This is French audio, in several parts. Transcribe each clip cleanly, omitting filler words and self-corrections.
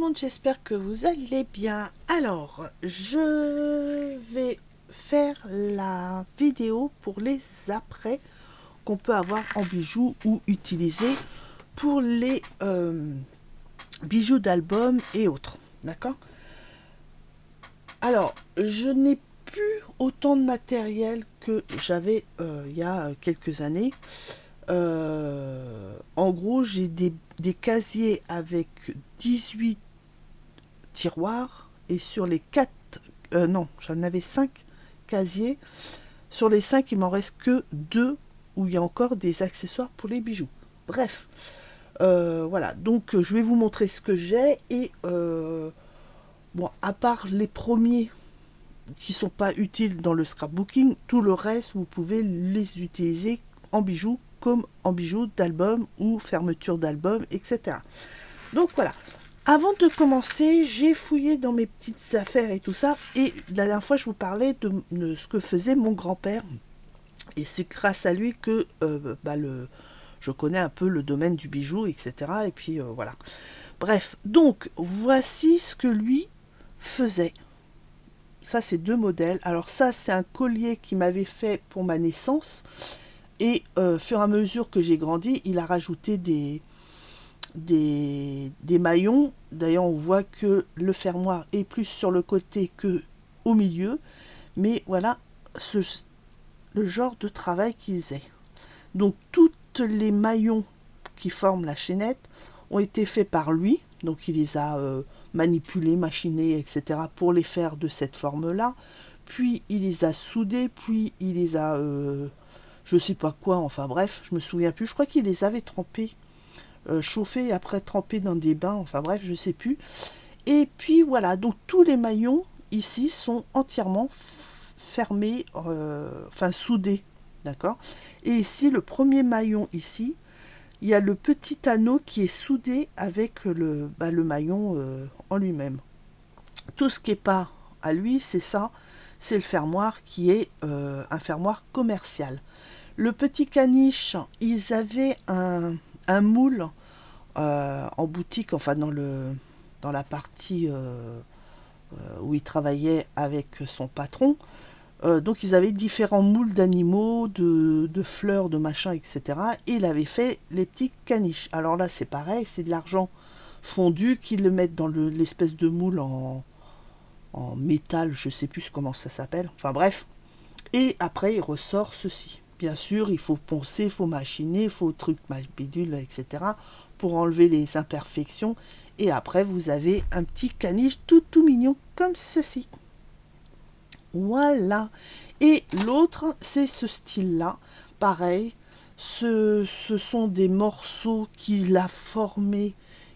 monde, j'espère que vous allez bien. Alors, je vais faire la vidéo pour les apprêts qu'on peut avoir en bijoux ou utiliser pour les bijoux d'album et autres. D'accord? Alors, je n'ai plus autant de matériel que j'avais il y a quelques années. En gros, j'ai des casiers avec 18 tiroirs et sur les 4, non, j'en avais 5 casiers. Sur les 5 il m'en reste que 2 où il y a encore des accessoires pour les bijoux. Bref, voilà, donc je vais vous montrer ce que j'ai et bon, à part les premiers qui sont pas utiles dans le scrapbooking, tout le reste vous pouvez les utiliser en bijoux comme en bijoux d'album ou fermeture d'album, etc. Donc voilà. Avant de commencer, j'ai fouillé dans mes petites affaires et tout ça. Et la dernière fois, je vous parlais de ce que faisait mon grand-père. Et c'est grâce à lui que je connais un peu le domaine du bijou, etc. Et puis voilà. Bref, donc voici ce que lui faisait. Ça, c'est 2 modèles. Alors ça, c'est un collier qu'il m'avait fait pour ma naissance. Et fur et à mesure que j'ai grandi, il a rajouté des maillons. D'ailleurs, on voit que le fermoir est plus sur le côté que au milieu. Mais voilà le genre de travail qu'ils faisaient. Donc, toutes les maillons qui forment la chaînette ont été faits par lui. Donc, il les a manipulés, machinés, etc. pour les faire de cette forme-là. Puis, il les a soudés. Puis, il les a... je sais pas quoi, enfin bref, je me souviens plus. Je crois qu'il les avait trempés chauffé et après trempé dans des bains, enfin bref, je sais plus. Et puis voilà, donc tous les maillons ici sont entièrement fermés, enfin soudés, d'accord. Et ici, le premier maillon ici, il y a le petit anneau qui est soudé avec le maillon en lui-même. Tout ce qui n'est pas à lui, c'est ça, c'est le fermoir qui est un fermoir commercial. Le petit caniche, ils avaient un moule en boutique, enfin dans la partie où il travaillait avec son patron. Donc ils avaient différents moules d'animaux, de fleurs, de machins, etc. Et il avait fait les petits caniches. Alors là c'est pareil, c'est de l'argent fondu qu'ils le mettent dans l'espèce de moule en métal, je sais plus comment ça s'appelle. Enfin bref. Et après il ressort ceci. Bien sûr, il faut poncer, il faut machiner, il faut truc, bidule, etc. pour enlever les imperfections. Et après, vous avez un petit caniche tout mignon comme ceci. Voilà. Et l'autre, c'est ce style-là. Pareil, ce sont des morceaux qu'il a formés,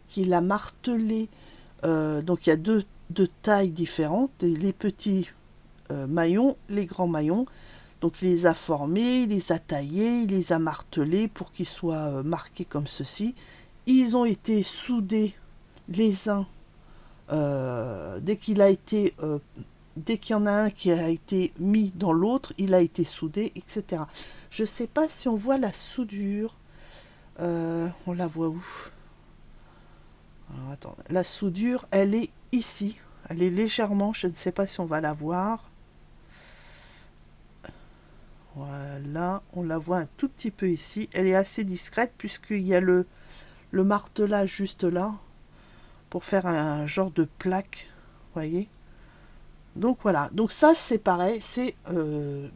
qu'il a martelés. Donc il y a deux tailles différentes. Les petits maillons, les grands maillons. Donc il les a formés, il les a taillés, il les a martelés pour qu'ils soient marqués comme ceci. Ils ont été soudés les uns dès qu'il y en a un qui a été mis dans l'autre, il a été soudé, etc. Je ne sais pas si on voit la soudure. On la voit où? Alors, attends, la soudure, elle est ici. Elle est légèrement, je ne sais pas si on va la voir. Voilà, on la voit un tout petit peu ici. Elle est assez discrète puisqu'il y a le martelage juste là pour faire un genre de plaque, voyez. Donc voilà, donc ça c'est pareil, c'est le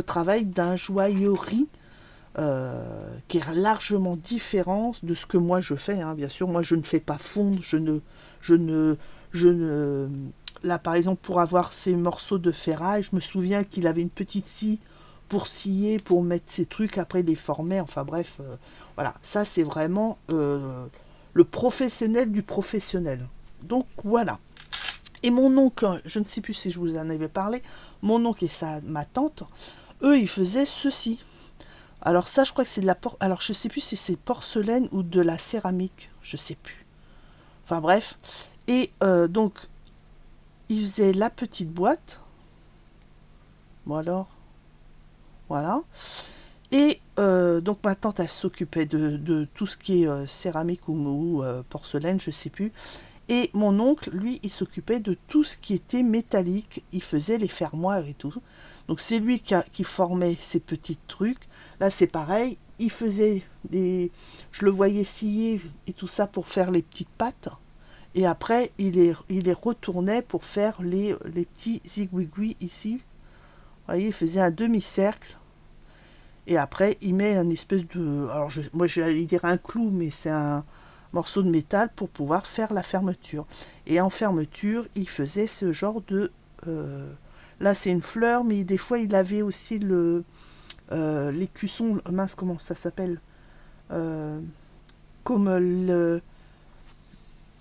travail d'un joaillerie qui est largement différent de ce que moi je fais, hein. Bien sûr, moi je ne fais pas fondre, je ne là par exemple pour avoir ces morceaux de ferraille, je me souviens qu'il avait une petite scie pour scier, pour mettre ses trucs, après les former, enfin bref, voilà, ça c'est vraiment le professionnel du professionnel. Donc voilà. Et mon oncle, je ne sais plus si je vous en avais parlé, mon oncle et ma tante, eux ils faisaient ceci. Alors ça je crois que c'est de la alors je sais plus si c'est porcelaine ou de la céramique, je sais plus. Enfin bref. Et donc ils faisaient la petite boîte. Bon alors, voilà. Et donc ma tante, elle s'occupait de tout ce qui est céramique ou porcelaine, je sais plus. Et mon oncle, lui, il s'occupait de tout ce qui était métallique. Il faisait les fermoirs et tout. Donc c'est lui qui formait ces petits trucs. Là, c'est pareil. Il faisait des... Je le voyais scier et tout ça pour faire les petites pattes. Et après, il les retournait pour faire les petits zigouigouis ici. Vous voyez, il faisait un demi-cercle. Et après, il met une espèce de... Alors, moi, j'allais dire un clou, mais c'est un morceau de métal pour pouvoir faire la fermeture. Et en fermeture, il faisait ce genre de... là, c'est une fleur, mais des fois, il avait aussi l'écusson... Mince, comment ça s'appelle comme le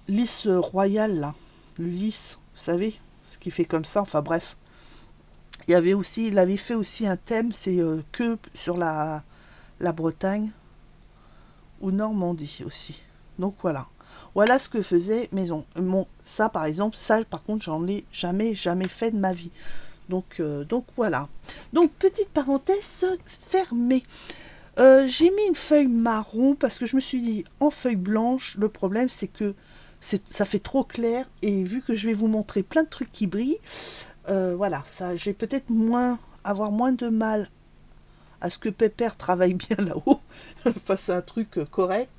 lys royal, là. Le lys, vous savez, ce qui fait comme ça. Enfin, bref. Il avait fait aussi un thème, c'est que sur la Bretagne ou Normandie aussi. Donc voilà. Voilà ce que faisait Maison. Ça par exemple, ça par contre j'en ai jamais fait de ma vie. Donc voilà. Donc petite parenthèse fermée. J'ai mis une feuille marron parce que je me suis dit en feuille blanche, le problème c'est que ça fait trop clair et vu que je vais vous montrer plein de trucs qui brillent, voilà, ça, j'ai peut-être avoir moins de mal à ce que Pépère travaille bien là-haut, fasse un truc correct.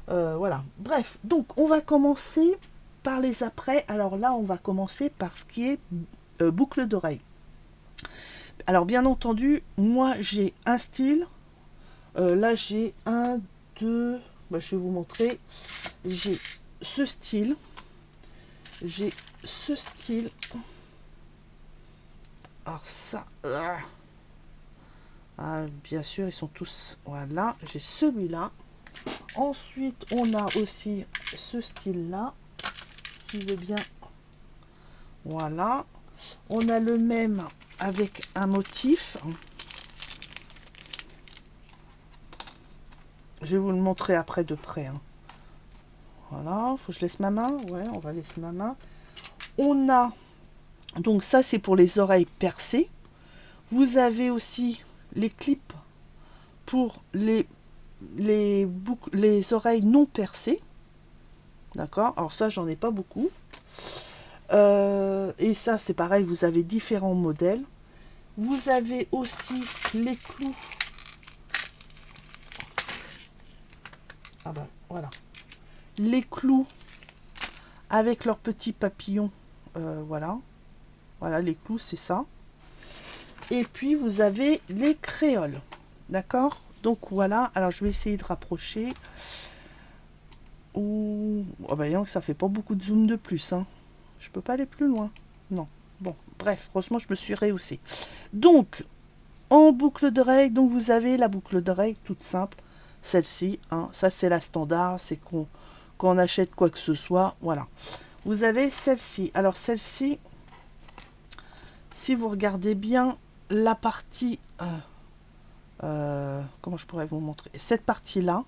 Voilà. Bref, donc on va commencer par les après. Alors là, on va commencer par ce qui est boucle d'oreille. Alors bien entendu, moi j'ai un style. Là j'ai un, deux. Bah, je vais vous montrer. J'ai ce style. J'ai ce style. Alors ça, bien sûr, ils sont tous... Voilà, j'ai celui-là. Ensuite, on a aussi ce style-là, s'il veut bien. Voilà. On a le même avec un motif. Je vais vous le montrer après de près. Hein. Voilà, faut que je laisse ma main. Ouais, on va laisser ma main. On a... Donc ça, c'est pour les oreilles percées. Vous avez aussi les clips pour les oreilles non percées. D'accord. Alors ça, j'en ai pas beaucoup. Et ça, c'est pareil, vous avez différents modèles. Vous avez aussi les clous. Ah ben, voilà. Les clous avec leurs petits papillons. Voilà. Voilà, les clous, c'est ça. Et puis, vous avez les créoles. D'accord? Donc, voilà. Alors, je vais essayer de rapprocher. Oh ben, ça fait pas beaucoup de zoom de plus. Hein. Je peux pas aller plus loin. Non. Bon, bref, franchement, je me suis rehaussée. Donc, en boucle d'oreille, donc vous avez la boucle d'oreille toute simple. Celle-ci, hein, ça c'est la standard, c'est quand on achète quoi que ce soit. Voilà. Vous avez celle-ci. Alors, celle-ci... Si vous regardez bien la partie... comment je pourrais vous montrer? Cette partie-là,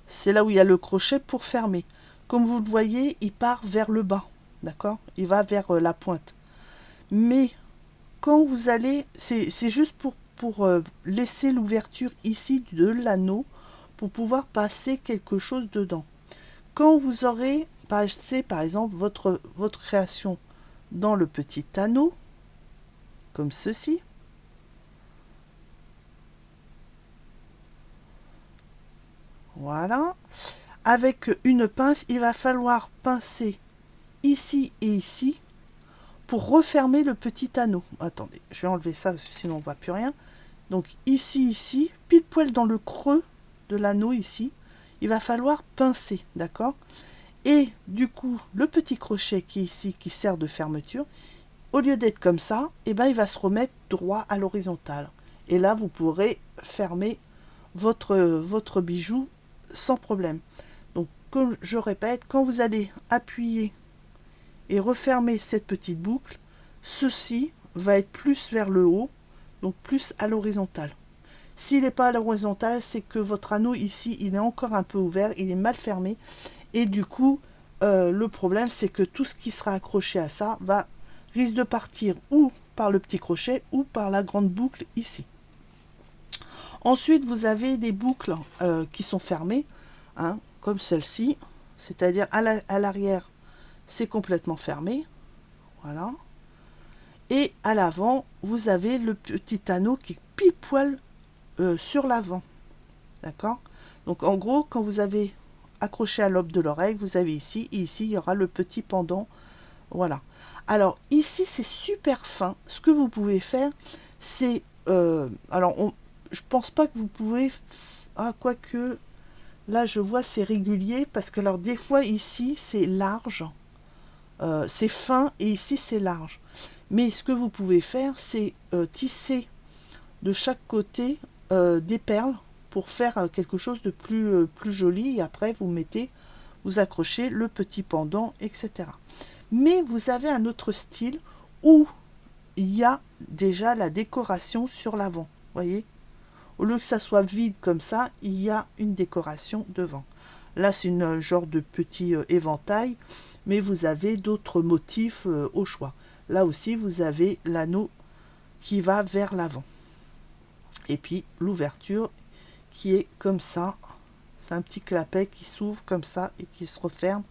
c'est là où il y a le crochet pour fermer. Comme vous le voyez, il part vers le bas. D'accord? Il va vers la pointe. Mais quand vous allez... C'est juste pour laisser l'ouverture ici de l'anneau pour pouvoir passer quelque chose dedans. Quand vous aurez passé, par exemple, votre création dans le petit anneau, comme ceci. Voilà. Avec une pince, il va falloir pincer ici et ici pour refermer le petit anneau. Attendez, je vais enlever ça parce que sinon on ne voit plus rien. Donc ici, pile poil dans le creux de l'anneau ici, il va falloir pincer, d'accord? Et du coup, le petit crochet qui est ici, qui sert de fermeture, au lieu d'être comme ça, eh ben, il va se remettre droit à l'horizontale. Et là, vous pourrez fermer votre bijou sans problème. Donc, comme je répète, quand vous allez appuyer et refermer cette petite boucle, ceci va être plus vers le haut, donc plus à l'horizontale. S'il n'est pas à l'horizontale, c'est que votre anneau ici, il est encore un peu ouvert, il est mal fermé. Et du coup, le problème, c'est que tout ce qui sera accroché à ça risque de partir ou par le petit crochet ou par la grande boucle ici. Ensuite, vous avez des boucles qui sont fermées, hein, comme celle-ci, c'est-à-dire à l'arrière, c'est complètement fermé. Voilà. Et à l'avant, vous avez le petit anneau qui est pile poil sur l'avant. D'accord? Donc en gros, quand vous avez accroché à l'aube de l'oreille, vous avez ici, et ici, il y aura le petit pendant. Voilà. Alors ici, c'est super fin. Ce que vous pouvez faire, c'est... je pense pas que vous pouvez... Ah, quoique... Là, je vois, c'est régulier, parce que alors des fois, ici, c'est large. C'est fin, et ici, c'est large. Mais ce que vous pouvez faire, c'est tisser de chaque côté des perles pour faire quelque chose de plus joli. Et après, vous accrochez le petit pendant, etc. Mais vous avez un autre style où il y a déjà la décoration sur l'avant. Voyez? Au lieu que ça soit vide comme ça, il y a une décoration devant. Là, c'est une genre de petit éventail, mais vous avez d'autres motifs au choix. Là aussi, vous avez l'anneau qui va vers l'avant. Et puis, l'ouverture qui est comme ça. C'est un petit clapet qui s'ouvre comme ça et qui se referme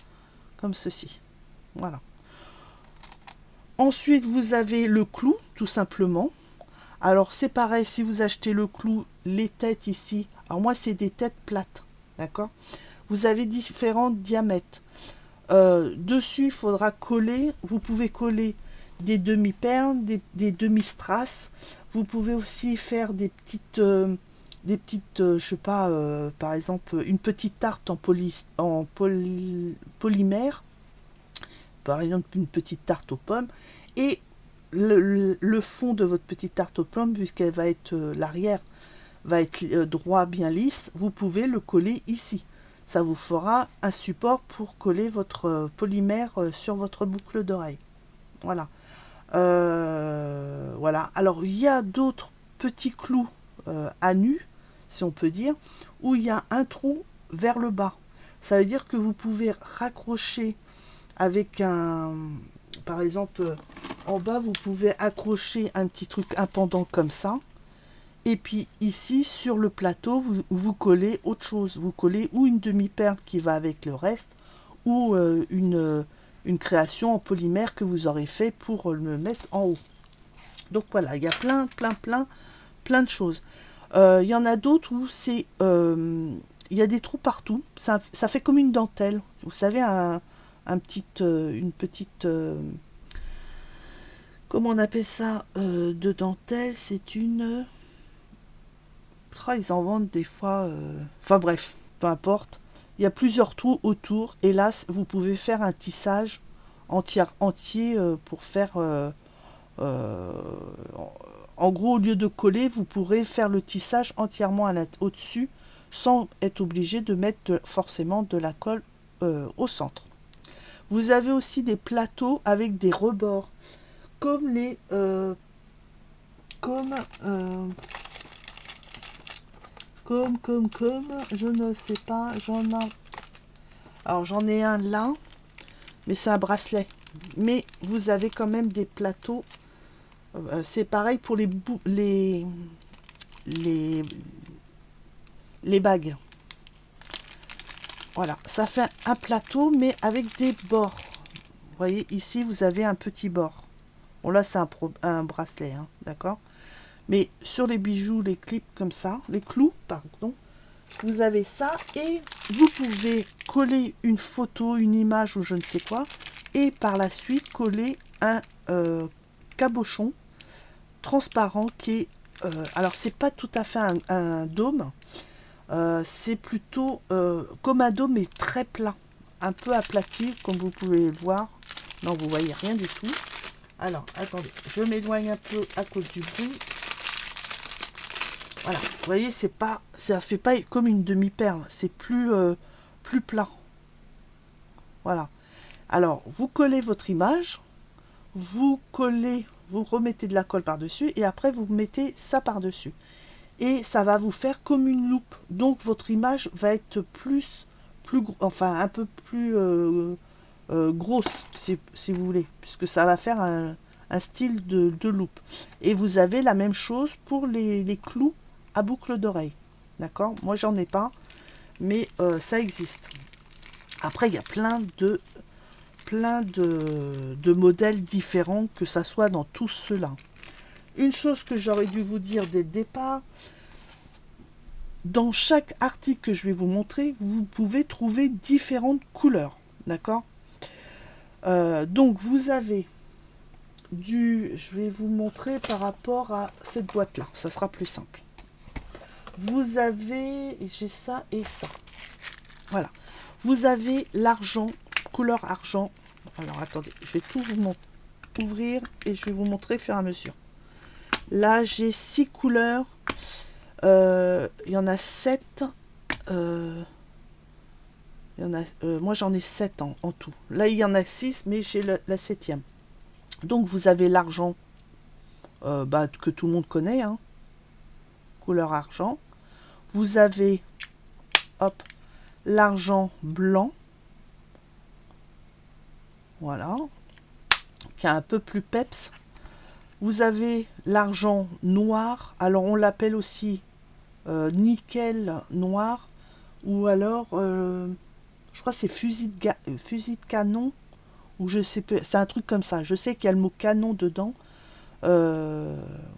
comme ceci. Voilà. Ensuite, vous avez le clou, tout simplement. Alors, c'est pareil, si vous achetez le clou, les têtes ici, alors moi, c'est des têtes plates, d'accord? Vous avez différents diamètres. Dessus, il faudra coller, vous pouvez coller des demi-perles, des demi-strass. Vous pouvez aussi faire des petites je sais pas, par exemple, une petite tarte en polymère, par exemple une petite tarte aux pommes, et le fond de votre petite tarte aux pommes, puisqu'elle va être l'arrière va être droit, bien lisse, vous pouvez le coller ici. Ça vous fera un support pour coller votre polymère sur votre boucle d'oreille. Voilà. Voilà. Alors, il y a d'autres petits clous à nu, si on peut dire, où il y a un trou vers le bas. Ça veut dire que vous pouvez raccrocher avec par exemple, en bas, vous pouvez accrocher un petit truc, un pendant comme ça. Et puis ici, sur le plateau, vous collez autre chose. Vous collez ou une demi-perle qui va avec le reste, ou une création en polymère que vous aurez fait pour le mettre en haut. Donc voilà, il y a plein de choses. Il y en a d'autres où c'est... il y a des trous partout. Ça fait comme une dentelle. Vous savez, une petite... comment on appelle ça de dentelle? C'est une... ils en vendent des fois... Enfin bref, peu importe. Il y a plusieurs trous autour. Et là, vous pouvez faire un tissage entier pour faire... en gros, au lieu de coller, vous pourrez faire le tissage entièrement au-dessus sans être obligé de mettre forcément de la colle au centre. Vous avez aussi des plateaux avec des rebords, comme les... je ne sais pas, j'en ai un là, mais c'est un bracelet. Mais vous avez quand même des plateaux. C'est pareil pour les bagues. Voilà, ça fait un plateau, mais avec des bords. Vous voyez, ici, vous avez un petit bord. Bon, là, c'est un bracelet, hein, d'accord? Mais sur les bijoux, les clips comme ça, les clous, pardon, vous avez ça. Et vous pouvez coller une photo, une image ou je ne sais quoi. Et par la suite, coller un cabochon transparent qui est... alors, c'est pas tout à fait un dôme. C'est plutôt comme un dôme, mais très plat. Un peu aplati, comme vous pouvez le voir. Non, vous voyez rien du tout. Alors, attendez, je m'éloigne un peu à cause du bruit. Voilà, vous voyez, ça fait pas comme une demi-perle, c'est plus plat. Voilà. Alors, vous collez votre image, vous remettez de la colle par-dessus, et après, vous mettez ça par-dessus. Et ça va vous faire comme une loupe. Donc, votre image va être enfin, un peu plus grosse, si vous voulez, puisque ça va faire un style de loupe. Et vous avez la même chose pour les clous à boucle d'oreille. D'accord? Moi, j'en ai pas, mais ça existe. Après, il y a plein de modèles différents, que ça soit dans tous ceux-là. Une chose que j'aurais dû vous dire dès le départ, dans chaque article que je vais vous montrer, vous pouvez trouver différentes couleurs. D'accord? Donc, vous avez je vais vous montrer par rapport à cette boîte-là. Ça sera plus simple. Vous avez, j'ai ça et ça. Voilà. Vous avez l'argent, couleur argent. Alors, attendez, je vais tout vous ouvrir et je vais vous montrer au fur et à mesure. Là, j'ai 6 couleurs. Il y en a 7. Moi, j'en ai 7 en tout. Là, il y en a 6, mais j'ai la 7e. Donc, vous avez l'argent que tout le monde connaît. Hein, couleur argent. Vous avez, hop, l'argent blanc. Voilà. Qui est un peu plus peps. Vous avez l'argent noir. Alors, on l'appelle aussi nickel noir. Ou alors, je crois que c'est fusil de canon. Ou je sais pas. C'est un truc comme ça. Je sais qu'il y a le mot canon dedans.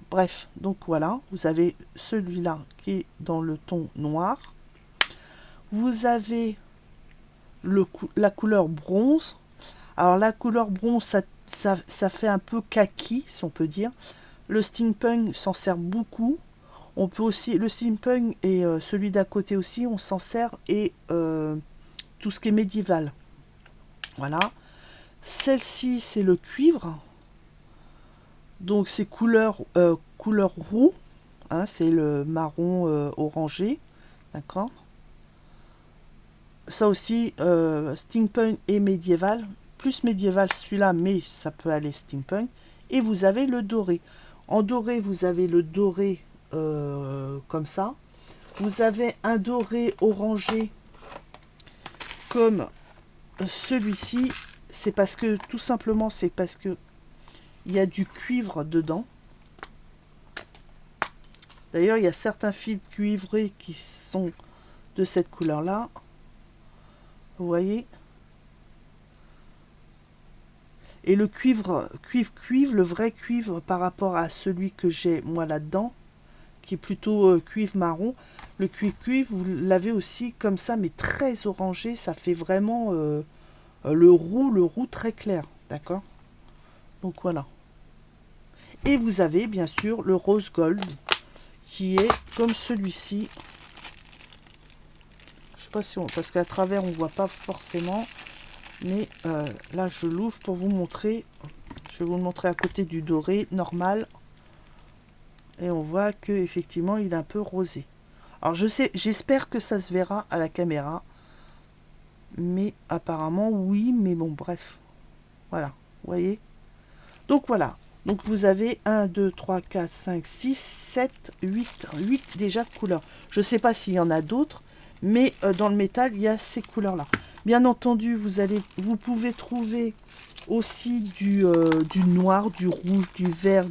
Bref, donc voilà. Vous avez celui-là qui est dans le ton noir. Vous avez la couleur bronze. Alors, la couleur bronze, ça fait un peu kaki, si on peut dire. Le steampunk s'en sert beaucoup. On peut aussi, le steampunk et celui d'à côté aussi, on s'en sert, et tout ce qui est médiéval. Voilà. Celle-ci, c'est le cuivre. Donc, c'est couleur roux. Hein, c'est le marron orangé. D'accord. Ça aussi, steampunk et médiéval. Plus médiéval celui-là, mais ça peut aller steampunk. Et vous avez le doré. En doré, vous avez le doré comme ça. Vous avez un doré orangé comme celui-ci. C'est parce que, tout simplement, c'est parce que il y a du cuivre dedans. D'ailleurs, il y a certains fils cuivrés qui sont de cette couleur-là. Vous voyez? Et le cuivre, le vrai cuivre par rapport à celui que j'ai moi là-dedans, qui est plutôt cuivre marron. Le cuivre, vous l'avez aussi comme ça, mais très orangé. Ça fait vraiment le roux très clair. D'accord? Donc voilà. Et vous avez bien sûr le rose gold, qui est comme celui-ci. Je sais pas si parce qu'à travers on voit pas forcément. Mais là, je l'ouvre pour vous montrer. Je vais vous le montrer à côté du doré normal. Et on voit que effectivement, il est un peu rosé. Alors, j'espère que ça se verra à la caméra. Mais apparemment, oui. Mais bon, bref. Voilà. Vous voyez? Donc, voilà. Donc, vous avez 1, 2, 3, 4, 5, 6, 7, 8 déjà couleurs. Je ne sais pas s'il y en a d'autres. Mais dans le métal, il y a ces couleurs-là. Bien entendu, vous pouvez trouver aussi du noir, du rouge, du vert,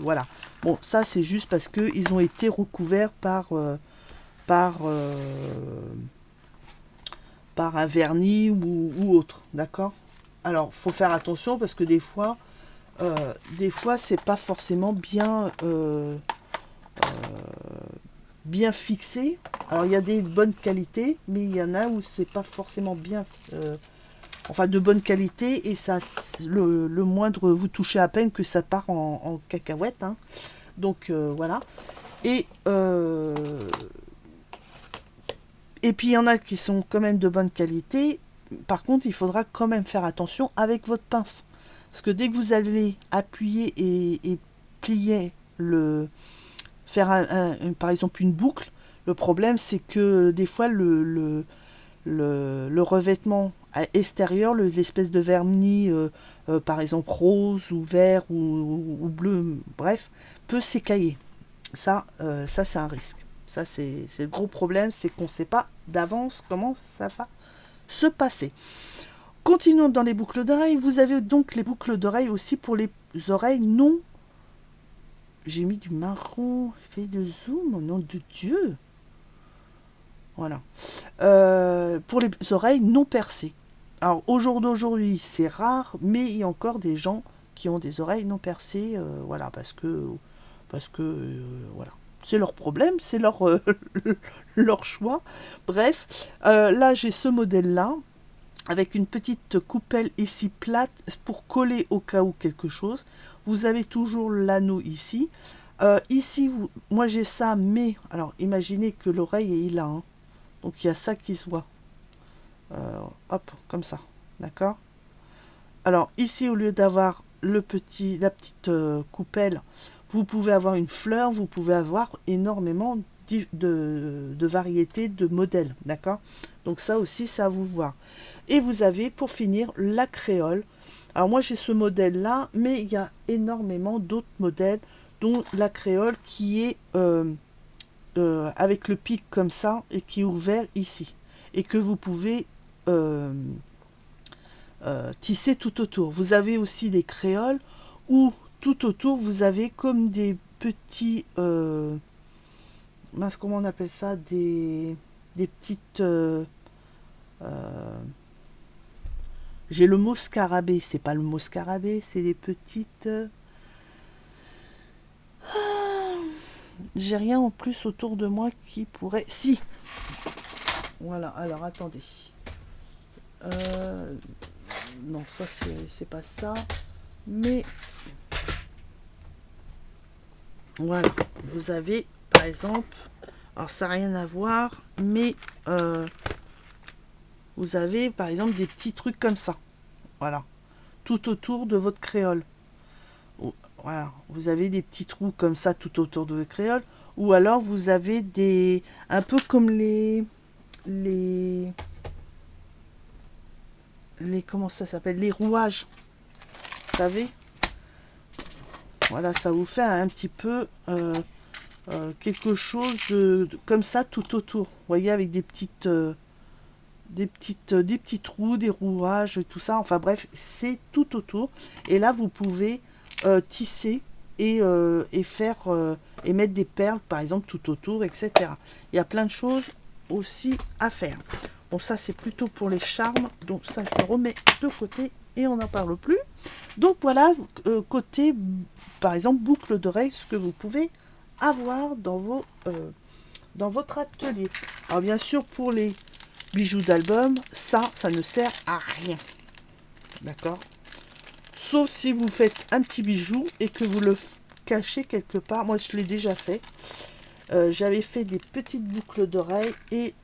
voilà. Bon, ça c'est juste parce qu'ils ont été recouverts par un vernis ou autre, d'accord? Alors, faut faire attention parce que des fois c'est pas forcément bien fixé. Alors il y a des bonnes qualités, mais il y en a où c'est pas forcément bien, de bonne qualité, et ça, le moindre, vous touchez à peine que ça part en cacahuète. Hein. Donc voilà. Et puis il y en a qui sont quand même de bonne qualité. Par contre, il faudra quand même faire attention avec votre pince, parce que dès que vous allez appuyer et plier faire par exemple une boucle, le problème c'est que des fois le revêtement extérieur, l'espèce de vernis par exemple rose ou vert ou bleu, bref, peut s'écailler. Ça c'est un risque. Ça c'est le gros problème, c'est qu'on ne sait pas d'avance comment ça va se passer. Continuons dans les boucles d'oreilles. Vous avez donc les boucles d'oreilles aussi pour les oreilles non j'ai mis du marron, fait de zoom, au nom de Dieu. Voilà. Pour les oreilles non percées. Alors, au jour d'aujourd'hui, c'est rare, mais il y a encore des gens qui ont des oreilles non percées, voilà, parce que voilà. C'est leur problème, c'est leur, leur choix. Bref, là, j'ai ce modèle-là, avec une petite coupelle ici plate pour coller au cas où quelque chose. Vous avez toujours l'anneau ici. Ici, moi j'ai ça, mais alors imaginez que l'oreille est là, hein. Donc il y a ça qui se voit. Hop, comme ça, d'accord. Alors ici, au lieu d'avoir la petite coupelle, vous pouvez avoir une fleur, vous pouvez avoir énormément de variétés de modèles, d'accord. Donc ça aussi, c'est à vous voir. Et vous avez, pour finir, la créole. Alors moi, j'ai ce modèle-là, mais il y a énormément d'autres modèles, dont la créole qui est avec le pic comme ça, et qui est ouvert ici. Et que vous pouvez euh, tisser tout autour. Vous avez aussi des créoles, où tout autour, vous avez comme des petits... mince, comment on appelle ça, des petites... j'ai le mot scarabée, c'est pas le mot scarabée, c'est des petites... j'ai rien en plus autour de moi qui pourrait... Si. Voilà, alors attendez. Non, ça c'est pas ça. Mais... Voilà, vous avez par exemple... Alors ça n'a rien à voir, mais... vous avez par exemple des petits trucs comme ça. Voilà. Tout autour de votre créole. Voilà. Vous avez des petits trous comme ça tout autour de votre créole. Ou alors vous avez des... un peu comme les comment ça s'appelle? Les rouages. Vous savez? Voilà, ça vous fait un petit peu quelque chose comme ça tout autour. Vous voyez, avec des petits trous, des rouages, tout ça. Enfin bref, c'est tout autour. Et là, vous pouvez tisser et faire et mettre des perles, par exemple, tout autour, etc. Il y a plein de choses aussi à faire. Bon, ça, c'est plutôt pour les charmes. Donc ça, je le remets de côté et on n'en parle plus. Donc voilà, côté, par exemple, boucle d'oreille, ce que vous pouvez avoir dans votre atelier. Alors bien sûr, pour les bijoux d'album, ça ne sert à rien. D'accord? Sauf si vous faites un petit bijou et que vous le cachez quelque part. Moi, je l'ai déjà fait. J'avais fait des petites boucles d'oreilles et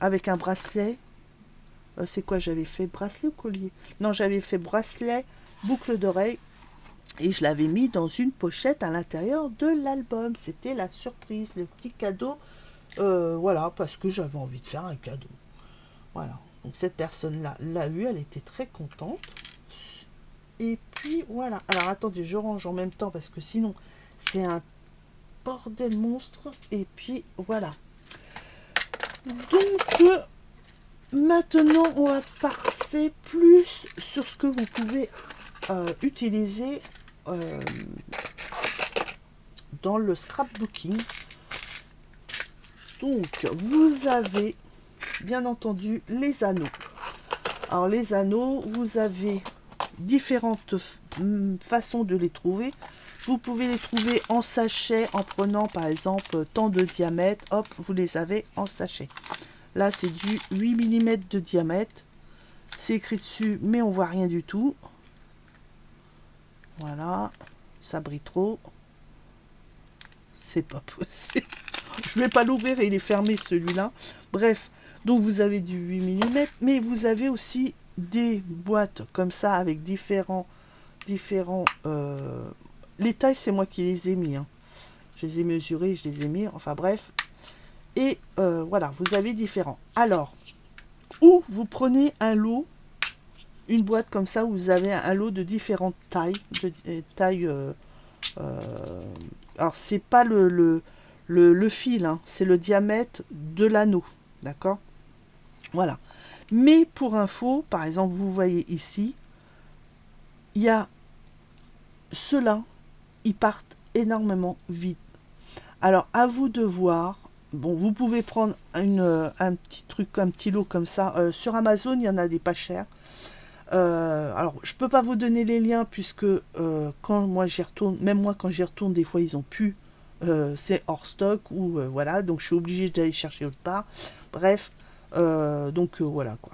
avec un bracelet. C'est quoi j'avais fait? Bracelet ou collier? Non, j'avais fait bracelet, boucle d'oreille. Et je l'avais mis dans une pochette à l'intérieur de l'album. C'était la surprise, le petit cadeau. Voilà, parce que j'avais envie de faire un cadeau. Voilà. Donc cette personne-là l'a eu, elle était très contente. Et puis voilà. Alors attendez, je range en même temps parce que sinon c'est un bordel monstre. Et puis voilà. Donc maintenant on va passer plus sur ce que vous pouvez utiliser dans le scrapbooking. Donc vous avez bien entendu les anneaux. Alors les anneaux, vous avez différentes façons de les trouver. Vous pouvez les trouver en sachet en prenant par exemple tant de diamètre. Hop, vous les avez en sachet. Là c'est du 8 mm de diamètre. C'est écrit dessus mais on voit rien du tout. Voilà, ça brille trop. C'est pas possible. Je vais pas l'ouvrir, il est fermé celui-là. Bref, donc vous avez du 8 mm, mais vous avez aussi des boîtes comme ça avec différents les tailles, c'est moi qui les ai mis. Hein. Je les ai mesurés, je les ai mis. Enfin bref. Et voilà, vous avez différents. Alors, ou vous prenez un lot, une boîte comme ça, où vous avez un lot de différentes tailles. Alors, c'est pas le fil, hein, c'est le diamètre de l'anneau. D'accord? Voilà. Mais pour info, par exemple, vous voyez ici, il y a ceux-là, ils partent énormément vite. Alors, à vous de voir. Bon, vous pouvez prendre un petit truc, un petit lot comme ça. Sur Amazon, il y en a des pas chers. Alors, je peux pas vous donner les liens puisque quand moi j'y retourne, même moi quand j'y retourne, des fois ils ont pu, c'est hors stock ou voilà, donc je suis obligée d'aller chercher autre part. Bref, donc voilà quoi.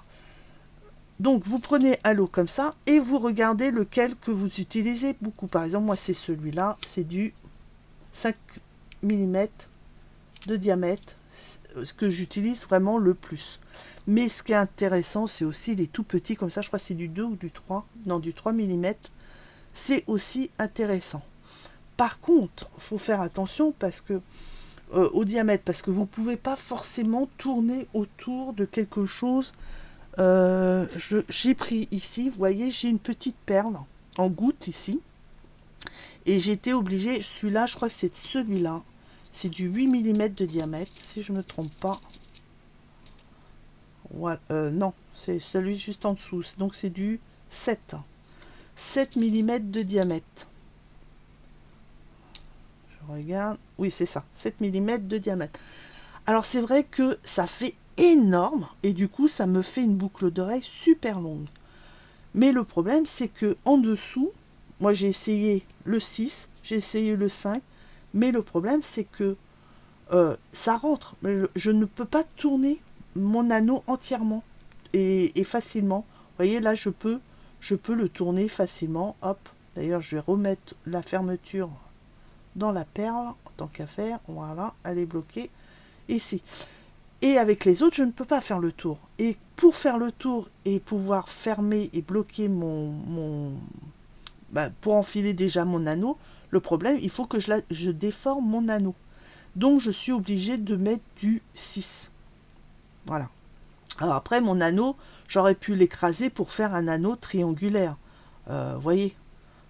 Donc vous prenez un lot comme ça et vous regardez lequel que vous utilisez beaucoup. Par exemple, moi c'est celui-là, c'est du 5 mm de diamètre, ce que j'utilise vraiment le plus. Mais ce qui est intéressant, c'est aussi les tout petits, comme ça, je crois que c'est du 2 ou du 3, non, du 3 mm, c'est aussi intéressant. Par contre, il faut faire attention parce que au diamètre, parce que vous ne pouvez pas forcément tourner autour de quelque chose. J'ai pris ici, vous voyez, j'ai une petite perle en goutte ici, et j'étais obligée, celui-là, je crois que c'est celui-là, c'est du 8 mm de diamètre, si je ne me trompe pas. Ouais, non, c'est celui juste en dessous, donc c'est du 7 mm de diamètre. Je regarde, oui c'est ça, 7 mm de diamètre. Alors c'est vrai que ça fait énorme, et du coup ça me fait une boucle d'oreille super longue. Mais le problème c'est que en dessous, moi j'ai essayé le 6, j'ai essayé le 5, mais le problème c'est que ça rentre. Je ne peux pas tourner mon anneau entièrement et facilement. Vous voyez là je peux le tourner facilement. Hop. D'ailleurs je vais remettre la fermeture dans la perle tant qu'à faire. Voilà, elle est bloquée ici. Et avec les autres je ne peux pas faire le tour. Et pour faire le tour et pouvoir fermer et bloquer pour enfiler déjà mon anneau, le problème il faut que je déforme mon anneau. Donc je suis obligée de mettre du 6. Voilà. Alors après mon anneau, j'aurais pu l'écraser pour faire un anneau triangulaire. Voyez.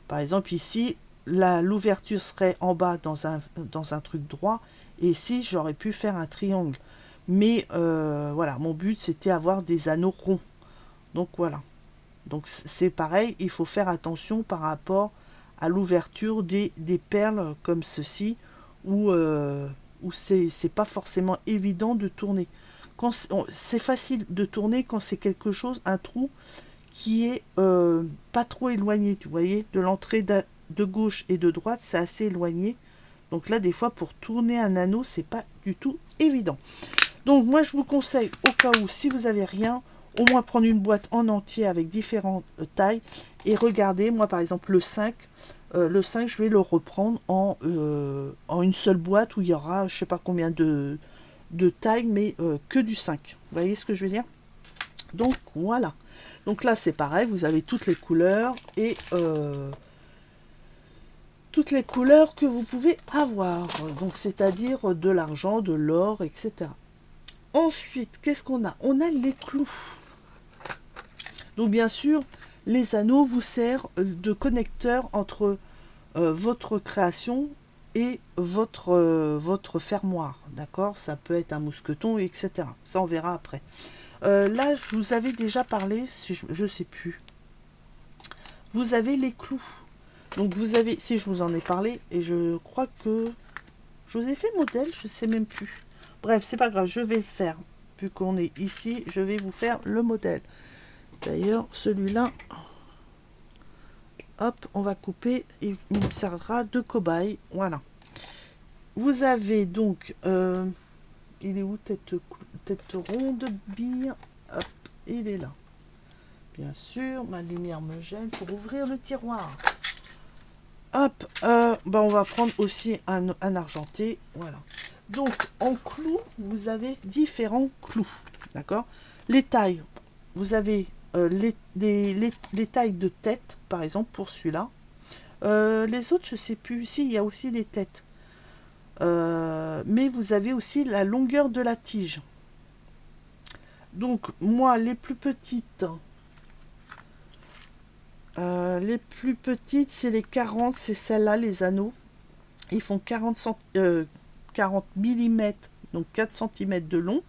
Par exemple ici, l'ouverture serait en bas dans un truc droit. Et ici, j'aurais pu faire un triangle. Mais voilà, mon but c'était avoir des anneaux ronds. Donc voilà. Donc c'est pareil, il faut faire attention par rapport à l'ouverture des perles comme ceci, où c'est pas forcément évident de tourner. C'est facile de tourner quand c'est quelque chose, un trou qui est pas trop éloigné, tu voyez, de l'entrée de gauche et de droite, c'est assez éloigné. Donc là, des fois, pour tourner un anneau, c'est pas du tout évident. Donc moi, je vous conseille, au cas où, si vous avez rien, au moins prendre une boîte en entier avec différentes tailles et regarder. Moi, par exemple, le 5, je vais le reprendre en une seule boîte où il y aura, je sais pas combien de tailles, mais que du 5. Vous voyez ce que je veux dire? Donc voilà. Donc là, c'est pareil, vous avez toutes les couleurs et toutes les couleurs que vous pouvez avoir. Donc c'est-à-dire de l'argent, de l'or, etc. Ensuite, qu'est-ce qu'on a? On a les clous. Donc bien sûr, les anneaux vous servent de connecteur entre votre création et votre fermoir. D'accord? Ça peut être un mousqueton, etc. Ça, on verra après. Là, je vous avais déjà parlé, si je ne sais plus. Vous avez les clous. Donc vous avez, si je vous en ai parlé, et je crois que je vous ai fait modèle, je ne sais même plus. Bref, c'est pas grave, je vais le faire. Vu qu'on est ici, je vais vous faire le modèle. D'ailleurs, celui-là, hop, on va couper, il me servira de cobaye. Voilà. Vous avez donc, il est où, tête ronde, bille, hop, il est là. Bien sûr, ma lumière me gêne pour ouvrir le tiroir. Hop, on va prendre aussi un argenté, voilà. Donc, en clous, vous avez différents clous, d'accord? Les tailles, vous avez les tailles de tête, par exemple, pour celui-là. Les autres, je ne sais plus. Si, il y a aussi les têtes. Mais vous avez aussi la longueur de la tige. Donc, moi, les plus petites, c'est les 40, c'est celles-là, les anneaux. Ils font 40 mm, donc 4 cm de long.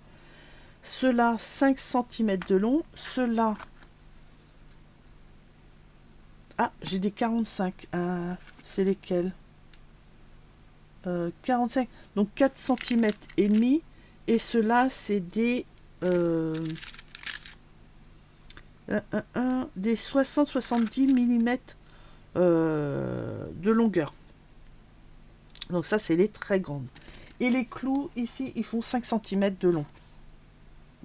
Ceux-là, 5 cm de long. Ceux-là, ah, j'ai des 45. C'est lesquels? 45, donc 4 cm et demi, et cela c'est des 60-70 mm de longueur. Donc ça c'est les très grandes. Et les clous ici ils font 5 cm de long.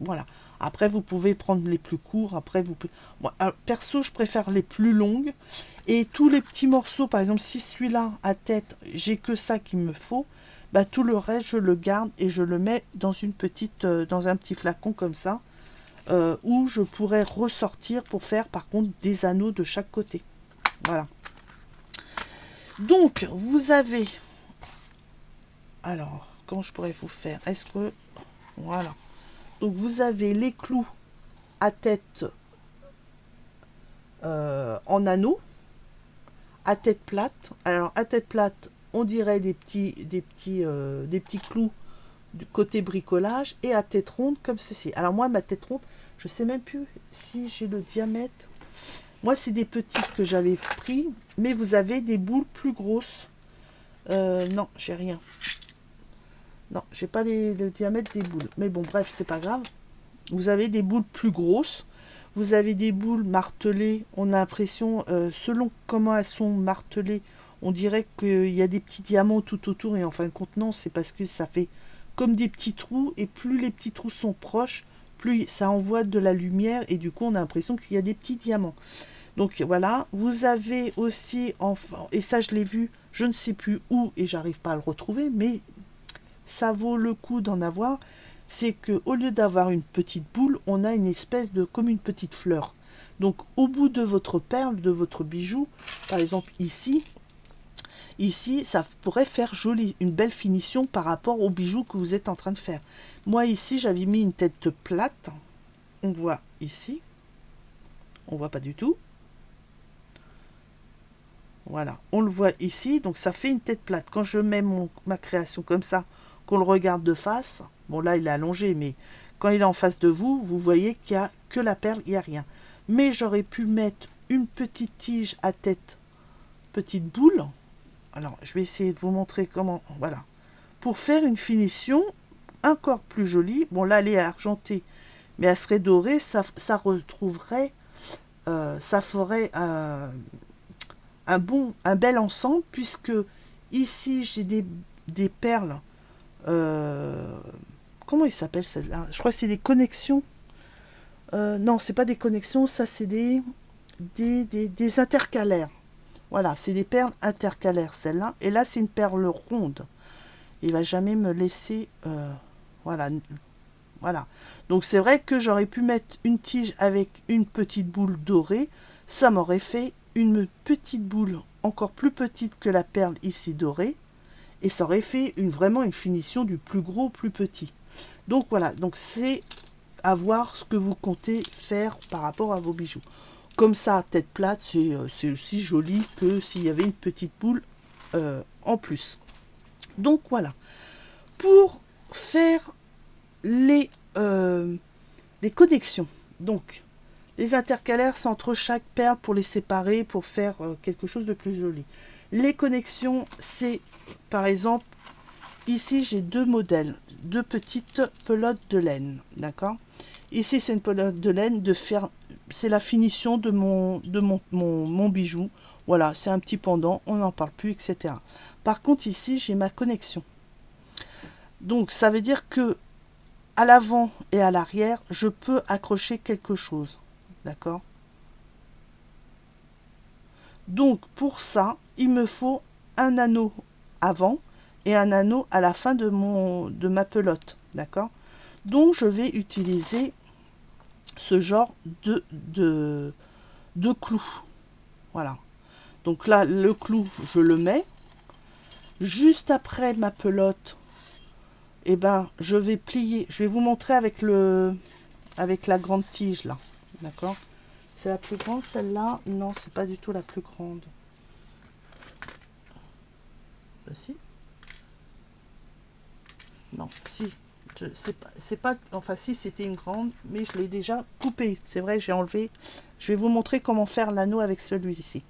Voilà. Après vous pouvez prendre les plus courts. Après vous pouvez... Moi, perso je préfère les plus longues. Et tous les petits morceaux, par exemple si celui-là à tête, j'ai que ça qu'il me faut, bah, tout le reste je le garde et je le mets dans une petite, dans un petit flacon comme ça, où je pourrais ressortir pour faire par contre des anneaux de chaque côté. Voilà. Donc vous avez, alors comment je pourrais vous faire, est-ce que, voilà, donc vous avez les clous à tête en anneaux, à tête plate. Alors à tête plate, on dirait des petits clous du côté bricolage, et à tête ronde comme ceci. Alors moi ma tête ronde, je sais même plus si j'ai le diamètre. Moi c'est des petites que j'avais pris, mais vous avez des boules plus grosses. Non, j'ai rien. Non, j'ai pas le diamètre des boules. Mais bon, bref, c'est pas grave. Vous avez des boules plus grosses. Vous avez des boules martelées. On a l'impression, selon comment elles sont martelées, on dirait qu'il y a des petits diamants tout autour. Et en fin de compte, non, c'est parce que ça fait comme des petits trous. Et plus les petits trous sont proches, plus ça envoie de la lumière. Et du coup, on a l'impression qu'il y a des petits diamants. Donc voilà, vous avez aussi, enfin, et ça je l'ai vu, je ne sais plus où et j'arrive pas à le retrouver, mais ça vaut le coup d'en avoir. C'est que au lieu d'avoir une petite boule, on a une espèce de, comme une petite fleur. Donc au bout de votre perle, de votre bijou, par exemple ici, ça pourrait faire joli, une belle finition par rapport au bijou que vous êtes en train de faire. Moi ici, j'avais mis une tête plate. On voit ici, on voit pas du tout. Voilà, on le voit ici, donc ça fait une tête plate. Quand je mets ma création comme ça, qu'on le regarde de face, bon là il est allongé, mais quand il est en face de vous, vous voyez qu'il n'y a que la perle, il n'y a rien. Mais j'aurais pu mettre une petite tige à tête, petite boule. Alors je vais essayer de vous montrer comment, voilà. Pour faire une finition encore plus jolie, bon là elle est argentée, mais elle serait dorée, ça retrouverait, ça ferait un bel ensemble, puisque ici j'ai des perles, comment il s'appelle celle-là, je crois que c'est des connexions, non c'est pas des connexions, ça c'est des intercalaires, voilà, c'est des perles intercalaires celle-là, et là c'est une perle ronde, il va jamais me laisser, voilà, donc c'est vrai que j'aurais pu mettre une tige avec une petite boule dorée, ça m'aurait fait une petite boule encore plus petite que la perle ici dorée, et ça aurait fait vraiment une finition du plus gros au plus petit. Donc voilà, donc c'est à voir ce que vous comptez faire par rapport à vos bijoux. Comme ça, tête plate, c'est aussi joli que s'il y avait une petite boule en plus. Donc voilà, pour faire les connexions, donc les intercalaires, c'est entre chaque perle pour les séparer, pour faire quelque chose de plus joli. Les connexions, c'est par exemple, ici j'ai deux modèles, deux petites pelotes de laine, d'accord. Ici c'est une pelote de laine, c'est la finition de mon bijou. Voilà, c'est un petit pendant, on n'en parle plus, etc. Par contre ici j'ai ma connexion. Donc ça veut dire que à l'avant et à l'arrière, je peux accrocher quelque chose. D'accord? Donc pour ça, il me faut un anneau avant et un anneau à la fin de ma pelote. D'accord? Donc je vais utiliser ce genre de clous. Voilà. Donc là, le clou, je le mets. Juste après ma pelote, eh ben, je vais plier. Je vais vous montrer avec la grande tige là. D'accord? C'est la plus grande celle-là? Non, c'est pas du tout la plus grande. Si? Non, si. C'est pas. Enfin, si, c'était une grande, mais je l'ai déjà coupée. C'est vrai, j'ai enlevé. Je vais vous montrer comment faire l'anneau avec celui-ci.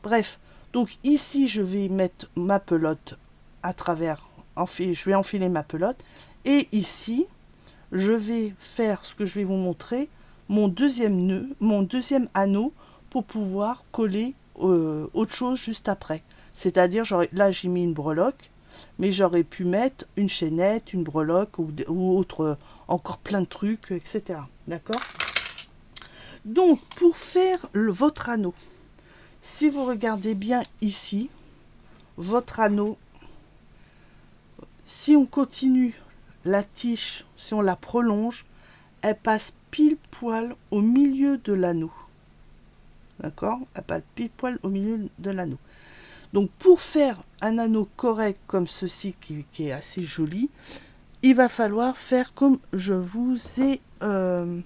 Bref, donc ici, je vais mettre ma pelote à travers, je vais enfiler ma pelote, et ici, je vais faire ce que je vais vous montrer, mon deuxième nœud, mon deuxième anneau, pour pouvoir coller autre chose juste après. C'est-à-dire, là j'ai mis une breloque, mais j'aurais pu mettre une chaînette, une breloque ou autre, encore plein de trucs, etc. D'accord? Donc, pour faire votre anneau, si vous regardez bien ici, votre anneau, si on continue la tige, si on la prolonge, elle passe pile poil au milieu de l'anneau. D'accord? Elle passe pile poil au milieu de l'anneau. Donc pour faire un anneau correct comme ceci, qui est assez joli, il va falloir faire comme je vous ai... je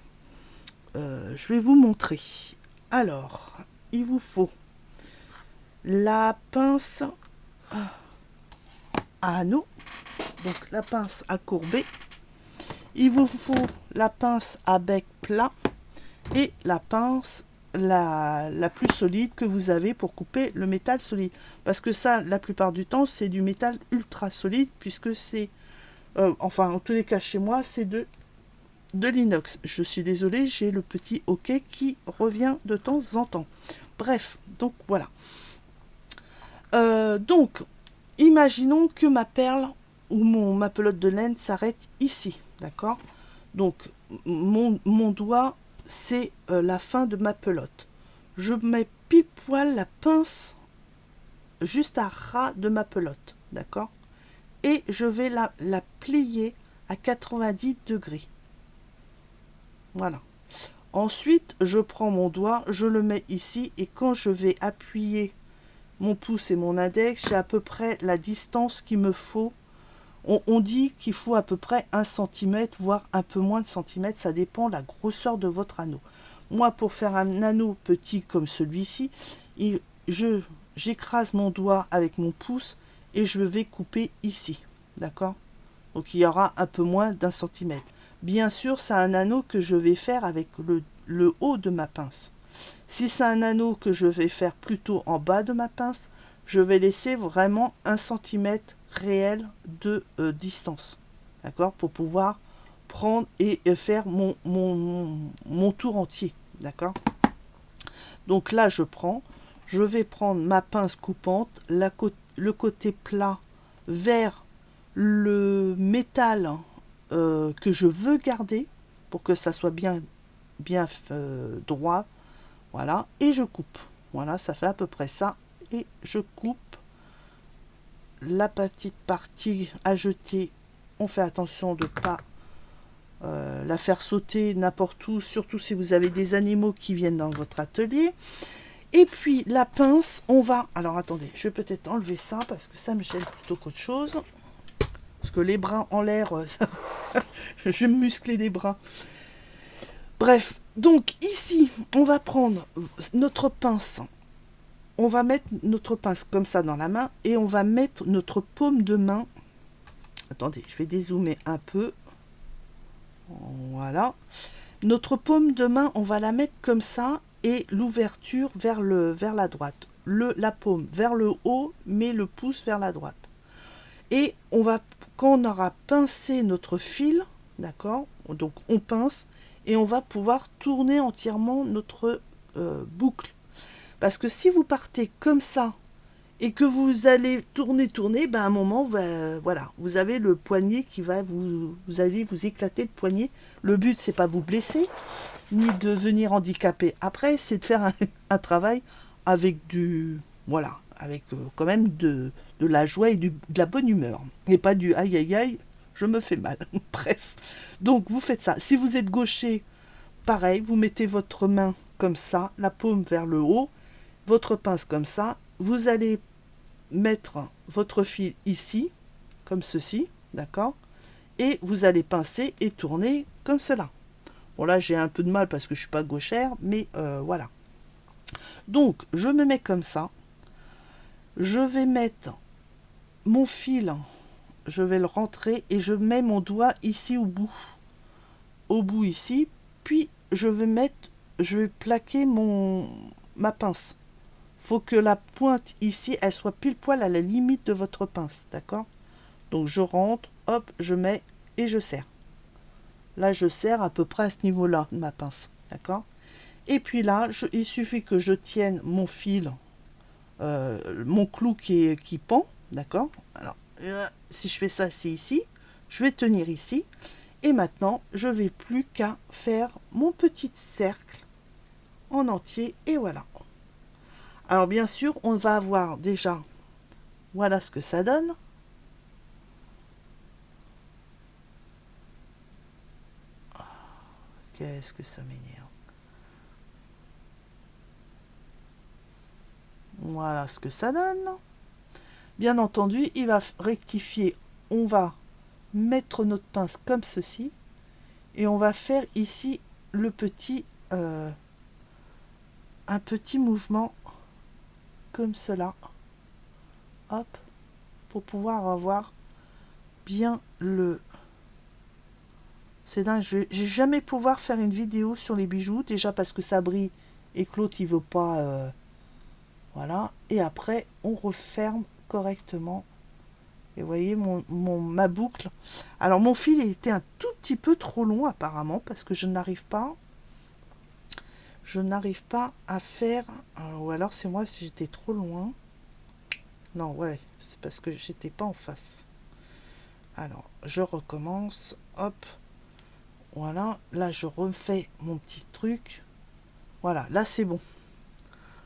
vais vous montrer. Alors, il vous faut la pince à anneau, donc la pince à courber. Il vous faut la pince à bec plat et la pince la plus solide que vous avez pour couper le métal solide. Parce que ça, la plupart du temps, c'est du métal ultra solide, puisque c'est... enfin, en tous les cas, chez moi, c'est de l'inox. Je suis désolée, j'ai le petit hoquet qui revient de temps en temps. Bref, donc voilà. Donc, imaginons que ma perle ou ma pelote de laine s'arrête ici. D'accord? Donc, mon doigt, c'est la fin de ma pelote. Je mets pile poil la pince juste à ras de ma pelote. D'accord? Et je vais la plier à 90 degrés. Voilà. Ensuite, je prends mon doigt, je le mets ici et quand je vais appuyer mon pouce et mon index, j'ai à peu près la distance qu'il me faut. On dit qu'il faut à peu près 1 cm, voire un peu moins de centimètres, ça dépend de la grosseur de votre anneau. Moi, pour faire un anneau petit comme celui-ci, j'écrase mon doigt avec mon pouce et je vais couper ici. D'accord? Donc il y aura un peu moins d'1 centimètre. Bien sûr, c'est un anneau que je vais faire avec le haut de ma pince. Si c'est un anneau que je vais faire plutôt en bas de ma pince, je vais laisser vraiment 1 cm réel de distance. D'accord? Pour pouvoir prendre et faire mon tour entier. D'accord? Donc là, je vais prendre ma pince coupante, le côté plat vers le métal que je veux garder pour que ça soit bien droit. Voilà, et je coupe. Voilà, ça fait à peu près ça. Et je coupe la petite partie à jeter. On fait attention de ne pas la faire sauter n'importe où, surtout si vous avez des animaux qui viennent dans votre atelier. Et puis la pince, on va... Alors attendez, je vais peut-être enlever ça parce que ça me gêne plutôt qu'autre chose. Parce que les bras en l'air, ça... je vais me muscler des bras. Bref, donc ici, on va prendre notre pince. On va mettre notre pince comme ça dans la main et on va mettre notre paume de main. Attendez, je vais dézoomer un peu. Voilà. Notre paume de main, on va la mettre comme ça et l'ouverture vers la droite. La paume vers le haut, mais le pouce vers la droite. Et on va, quand on aura pincé notre fil, d'accord, donc on pince et on va pouvoir tourner entièrement notre boucle. Parce que si vous partez comme ça et que vous allez tourner, ben à un moment, voilà, vous avez le poignet qui va vous allez vous éclater le poignet. Le but, c'est pas vous blesser, ni de venir handicapé. Après, c'est de faire un travail avec voilà, avec quand même de la joie et de la bonne humeur. Et pas du aïe aïe aïe, je me fais mal. Bref. Donc, vous faites ça. Si vous êtes gaucher, pareil, vous mettez votre main comme ça, la paume vers le haut, votre pince comme ça. Vous allez mettre votre fil ici, comme ceci, d'accord? Et vous allez pincer et tourner comme cela. Bon, là, j'ai un peu de mal parce que je ne suis pas gauchère, mais voilà. Donc, je me mets comme ça. Je vais mettre mon fil, je vais le rentrer et je mets mon doigt ici au bout. Au bout ici, puis je vais plaquer ma pince. faut que la pointe ici, elle soit pile poil à la limite de votre pince, d'accord? Donc je rentre, hop, je mets et je serre. Là, je serre à peu près à ce niveau-là de ma pince, d'accord? Et puis là, il suffit que je tienne mon fil, mon clou qui pend, d'accord? Alors, si je fais ça, c'est ici. Je vais tenir ici. Et maintenant, je vais plus qu'à faire mon petit cercle en entier. Et voilà. Alors, bien sûr, on va avoir déjà, voilà ce que ça donne. Qu'est-ce que ça m'énerve. Voilà ce que ça donne. Bien entendu, il va rectifier. On va mettre notre pince comme ceci. Et on va faire ici le petit, un petit mouvement comme cela. Hop. Pour pouvoir avoir bien le... C'est dingue, je vais jamais pouvoir faire une vidéo sur les bijoux. Déjà parce que ça brille et que l'autre il veut pas... voilà. Et après, on referme correctement. Et vous voyez ma boucle. Alors mon fil était un tout petit peu trop long apparemment parce que je n'arrive pas à faire, ou alors c'est moi si j'étais trop loin. Non, ouais, c'est parce que j'étais pas en face. Alors je recommence, hop, voilà, là je refais mon petit truc. Voilà, là c'est bon.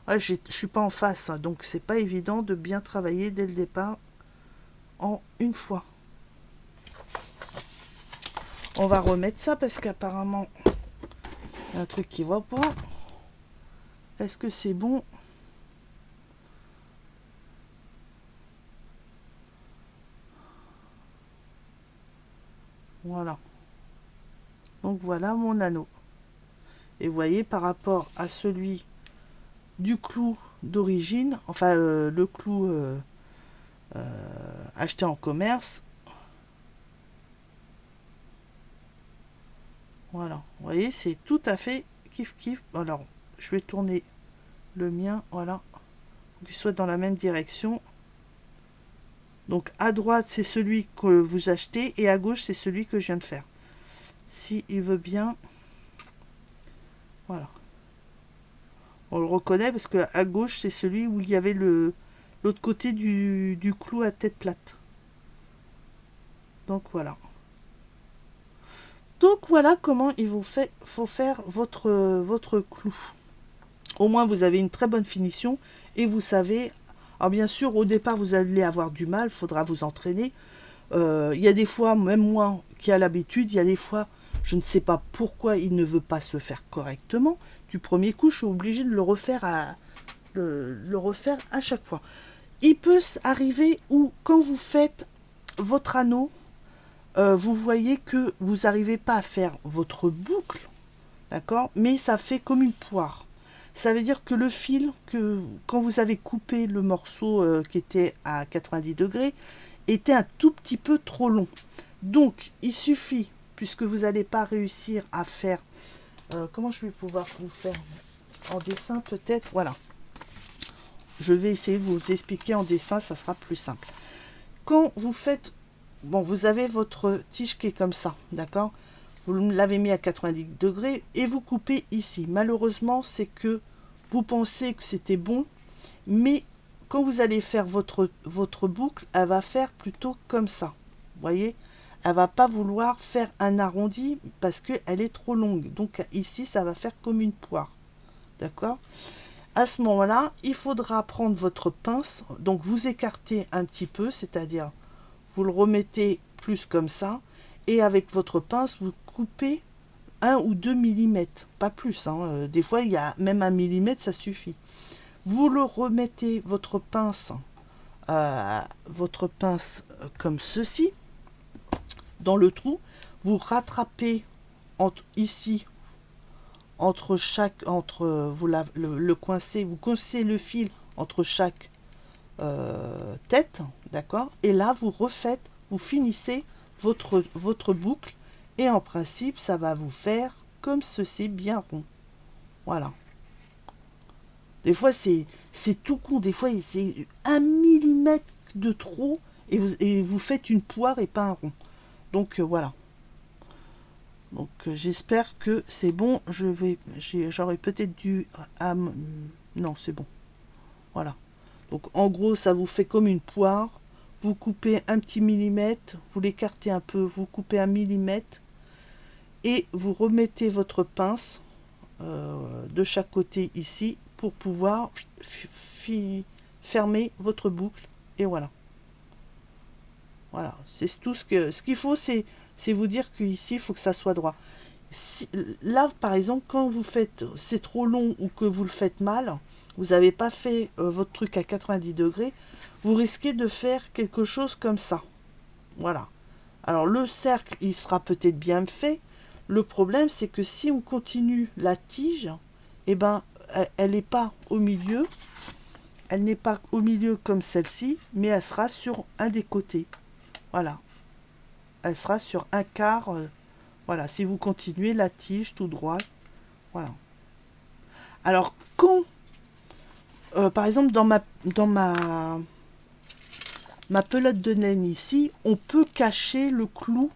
Ouais, je suis pas en face, hein, donc c'est pas évident de bien travailler dès le départ en une fois. On va remettre ça parce qu'apparemment il y a un truc qui va pas. Est-ce que c'est bon? Voilà. Donc voilà mon anneau. Et vous voyez par rapport à celui du clou d'origine, enfin le clou acheté en commerce. Voilà. Vous voyez, c'est tout à fait kiff kiff. Alors, je vais tourner le mien, voilà. Pour qu'il soit dans la même direction. Donc à droite, c'est celui que vous achetez et à gauche, c'est celui que je viens de faire. Si il veut bien. Voilà. On le reconnaît parce que à gauche, c'est celui où il y avait l'autre côté du clou à tête plate. Donc voilà. Donc voilà comment il faut faire votre clou. Au moins vous avez une très bonne finition et vous savez. Alors bien sûr au départ vous allez avoir du mal, il faudra vous entraîner. Il y a des fois, même moi qui a l'habitude, il y a des fois je ne sais pas pourquoi il ne veut pas se faire correctement. Du premier coup je suis obligée de le refaire à chaque fois. Il peut arriver où quand vous faites votre anneau, vous voyez que vous n'arrivez pas à faire votre boucle, d'accord, mais ça fait comme une poire. Ça veut dire que le fil, quand vous avez coupé le morceau qui était à 90 degrés, était un tout petit peu trop long. Donc, il suffit, puisque vous n'allez pas réussir à faire... comment je vais pouvoir vous faire en dessin peut-être? Voilà. Je vais essayer de vous expliquer en dessin, ça sera plus simple. Quand vous faites... Bon, vous avez votre tige qui est comme ça, d'accord? Vous l'avez mis à 90 degrés et vous coupez ici. Malheureusement, c'est que vous pensez que c'était bon, mais quand vous allez faire votre boucle, elle va faire plutôt comme ça. Vous voyez? Elle va pas vouloir faire un arrondi parce qu'elle est trop longue. Donc ici, ça va faire comme une poire. D'accord? À ce moment-là, il faudra prendre votre pince. Donc vous écartez un petit peu, c'est-à-dire vous le remettez plus comme ça. Et avec votre pince, vous coupez 1 ou 2 mm, pas plus. Hein. Des fois, il y a même 1 mm, ça suffit. Vous le remettez, votre pince comme ceci, dans le trou. Vous rattrapez ici, vous le coincez, vous coincez le fil entre chaque tête, d'accord. Et là, vous finissez votre boucle. Et en principe, ça va vous faire comme ceci, bien rond. Voilà. Des fois, c'est tout con. Des fois, c'est 1 millimètre de trop et vous faites une poire et pas un rond. Donc voilà. Donc j'espère que c'est bon. J'aurais peut-être dû... non, c'est bon. Voilà. Donc en gros, ça vous fait comme une poire. Vous coupez un petit millimètre, vous l'écartez un peu, vous coupez 1 millimètre et vous remettez votre pince de chaque côté ici pour pouvoir fermer votre boucle. Et voilà. Voilà. C'est tout ce qu'il faut, c'est vous dire qu'ici, il faut que ça soit droit. Si, là, par exemple, quand vous faites, c'est trop long ou que vous le faites mal, vous n'avez pas fait votre truc à 90 degrés, vous risquez de faire quelque chose comme ça. Voilà. Alors le cercle, il sera peut-être bien fait. Le problème, c'est que si on continue la tige, eh ben, elle n'est pas au milieu. Elle n'est pas au milieu comme celle-ci, mais elle sera sur un des côtés. Voilà. Elle sera sur un quart. Voilà. Si vous continuez la tige tout droit. Voilà. Alors, quand, par exemple, ma pelote de naine ici, on peut cacher le clou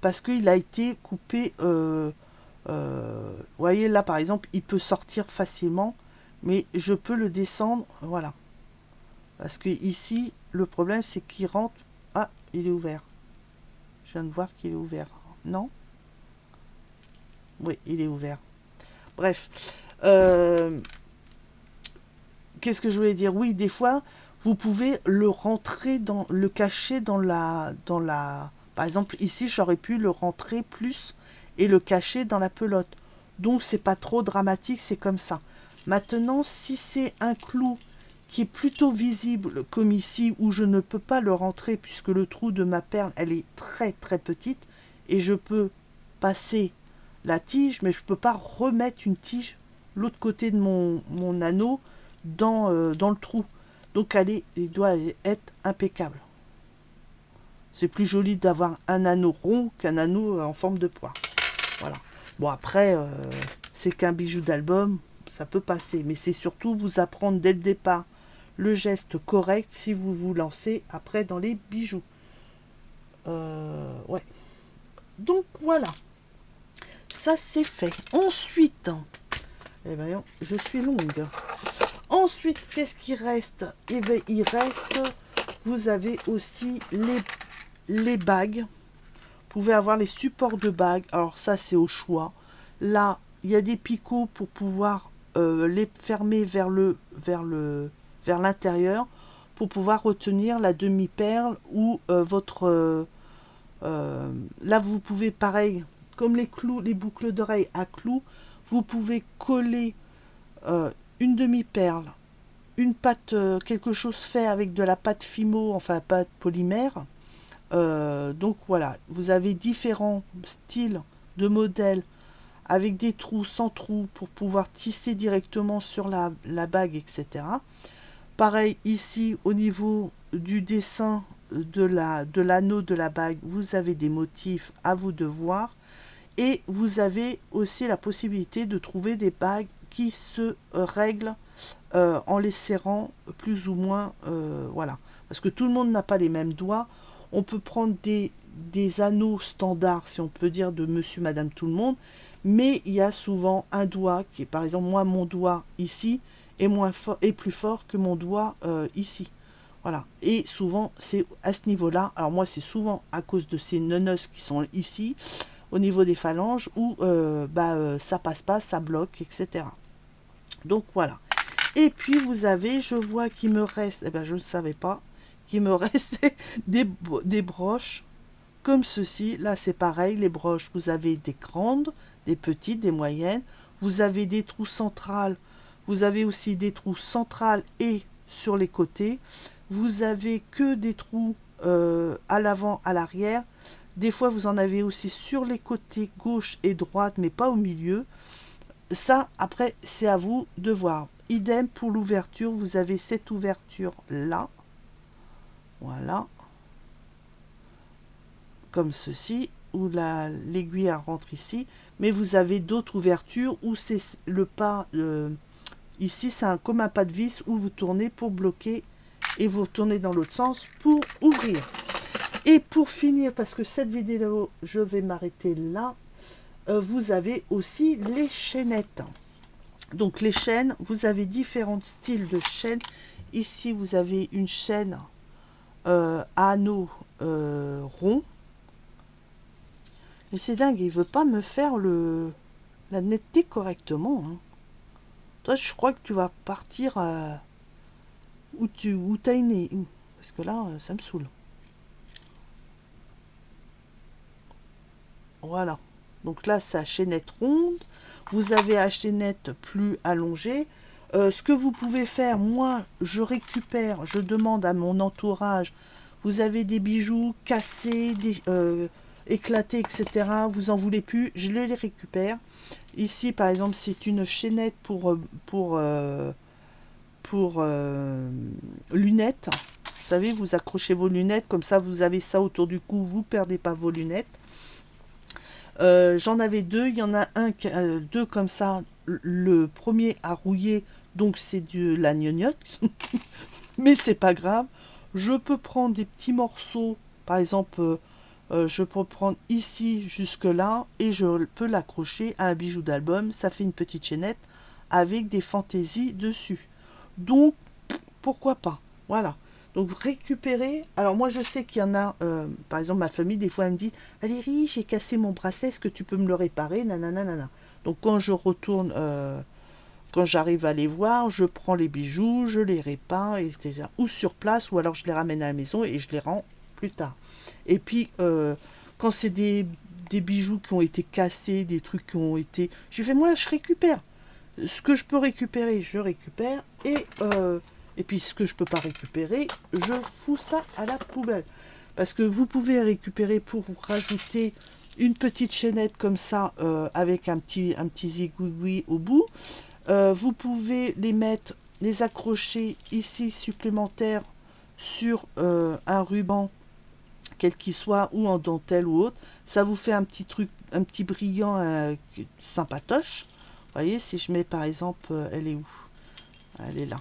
parce qu'il a été coupé. Vous voyez là, par exemple, il peut sortir facilement, mais je peux le descendre. Voilà. Parce que ici, le problème, c'est qu'il rentre. Ah, il est ouvert. Je viens de voir qu'il est ouvert. Non? Oui, il est ouvert. Bref. Qu'est-ce que je voulais dire? Oui, des fois, vous pouvez le cacher dans la. Par exemple, ici, j'aurais pu le rentrer plus et le cacher dans la pelote. Donc, c'est pas trop dramatique, c'est comme ça. Maintenant, si c'est un clou qui est plutôt visible, comme ici, où je ne peux pas le rentrer puisque le trou de ma perle, elle est très très petite, et je peux passer la tige, mais je ne peux pas remettre une tige l'autre côté de mon anneau dans le trou. Donc il doit être impeccable. C'est plus joli d'avoir un anneau rond qu'un anneau en forme de poire. Voilà. Bon après, c'est qu'un bijou d'album, ça peut passer. Mais c'est surtout vous apprendre dès le départ le geste correct si vous vous lancez après dans les bijoux. Ouais. Donc voilà. Ça c'est fait. Ensuite, eh ben, je suis longue. Ensuite, qu'est-ce qui reste? Eh bien, il reste, vous avez aussi les bagues. Vous pouvez avoir les supports de bagues. Alors ça, c'est au choix. Là, il y a des picots pour pouvoir les fermer vers l'intérieur pour pouvoir retenir la demi-perle ou votre... là, vous pouvez, pareil, comme les clous, les boucles d'oreilles à clous, vous pouvez coller une demi-perle, une pâte, quelque chose fait avec de la pâte Fimo, enfin pâte polymère. Donc voilà, vous avez différents styles de modèles avec des trous, sans trous, pour pouvoir tisser directement sur la bague, etc. Pareil ici, au niveau du dessin de l'anneau de la bague, vous avez des motifs à vous de voir. Et vous avez aussi la possibilité de trouver des bagues qui se règlent en les serrant plus ou moins. Voilà. Parce que tout le monde n'a pas les mêmes doigts. On peut prendre des anneaux standards, si on peut dire, de monsieur, madame, tout le monde. Mais il y a souvent un doigt qui est, par exemple, moi, mon doigt ici est plus fort que mon doigt ici. Voilà. Et souvent, c'est à ce niveau-là. Alors moi, c'est souvent à cause de ces neuneuses qui sont ici, au niveau des phalanges, où ça passe pas, ça bloque, etc. Donc voilà. Et puis vous avez, je vois qu'il me reste, eh ben je ne savais pas, qu'il me reste des broches comme ceci. Là c'est pareil, les broches, vous avez des grandes, des petites, des moyennes. Vous avez des trous centrales, vous avez aussi des trous centrales et sur les côtés. Vous avez que des trous à l'avant, à l'arrière. Des fois vous en avez aussi sur les côtés gauche et droite, mais pas au milieu. Ça, après, c'est à vous de voir. Idem pour l'ouverture, vous avez cette ouverture là. Voilà. Comme ceci, où l'aiguille rentre ici. Mais vous avez d'autres ouvertures où c'est le pas Ici, c'est comme un pas de vis où vous tournez pour bloquer et vous retournez dans l'autre sens pour ouvrir. Et pour finir, parce que cette vidéo, je vais m'arrêter là, vous avez aussi les chaînettes. Donc les chaînes, vous avez différents styles de chaînes. Ici, vous avez une chaîne à anneaux rond. Mais c'est dingue, il veut pas me faire la netteté correctement. Hein. Toi, je crois que tu vas partir où t'as né. Parce que là, ça me saoule. Voilà. Donc là, c'est à chaînette ronde. Vous avez à chaînette plus allongée. Ce que vous pouvez faire, moi, je récupère, je demande à mon entourage, vous avez des bijoux cassés, éclatés, etc. Vous en voulez plus, je les récupère. Ici, par exemple, c'est une chaînette pour lunettes. Vous savez, vous accrochez vos lunettes, comme ça, vous avez ça autour du cou, vous ne perdez pas vos lunettes. J'en avais deux, il y en a deux comme ça. Le premier a rouillé, donc c'est de la gnognotte. Mais c'est pas grave. Je peux prendre des petits morceaux, par exemple, je peux prendre ici jusque là et je peux l'accrocher à un bijou d'album. Ça fait une petite chaînette avec des fantaisies dessus. Donc, pourquoi pas? Voilà. Donc récupérer, alors moi je sais qu'il y en a, par exemple ma famille des fois elle me dit Valérie, j'ai cassé mon bracelet, est-ce que tu peux me le réparer, nanana. Donc quand je retourne, quand j'arrive à les voir, je prends les bijoux, je les répare, etc. Ou sur place, ou alors je les ramène à la maison et je les rends plus tard. Et puis quand c'est des bijoux qui ont été cassés, des trucs qui ont été... Je fais moi je récupère. Ce que je peux récupérer, je récupère et puis ce que je peux pas récupérer, je fous ça à la poubelle. Parce que vous pouvez récupérer pour rajouter une petite chaînette comme ça avec un petit zigouigoui au bout. Vous pouvez les accrocher ici supplémentaires sur un ruban, quel qu'il soit, ou en dentelle ou autre. Ça vous fait un petit truc, un petit brillant sympatoche. Vous voyez, si je mets par exemple, elle est où? Elle est là.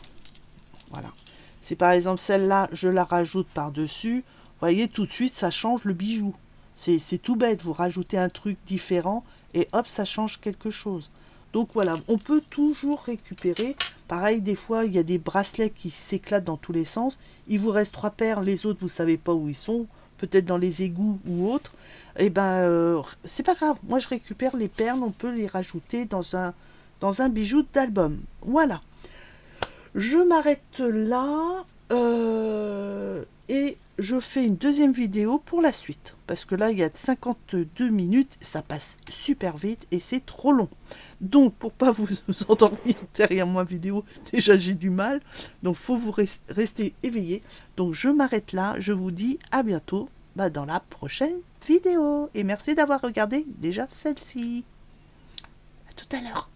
Voilà. Si par exemple celle-là, je la rajoute par-dessus, vous voyez, tout de suite, ça change le bijou. C'est tout bête, vous rajoutez un truc différent et hop, ça change quelque chose. Donc voilà, on peut toujours récupérer. Pareil, des fois, il y a des bracelets qui s'éclatent dans tous les sens. Il vous reste 3 paires, les autres, vous ne savez pas où ils sont. Peut-être dans les égouts ou autres. Et ben, c'est pas grave. Moi, je récupère les perles, on peut les rajouter dans un bijou d'album. Voilà. Je m'arrête là et je fais une deuxième vidéo pour la suite. Parce que là, il y a 52 minutes, ça passe super vite et c'est trop long. Donc, pour pas vous endormir derrière moi vidéo, déjà j'ai du mal. Donc, faut vous rester éveillé. Donc, je m'arrête là. Je vous dis à bientôt dans la prochaine vidéo. Et merci d'avoir regardé déjà celle-ci. À tout à l'heure.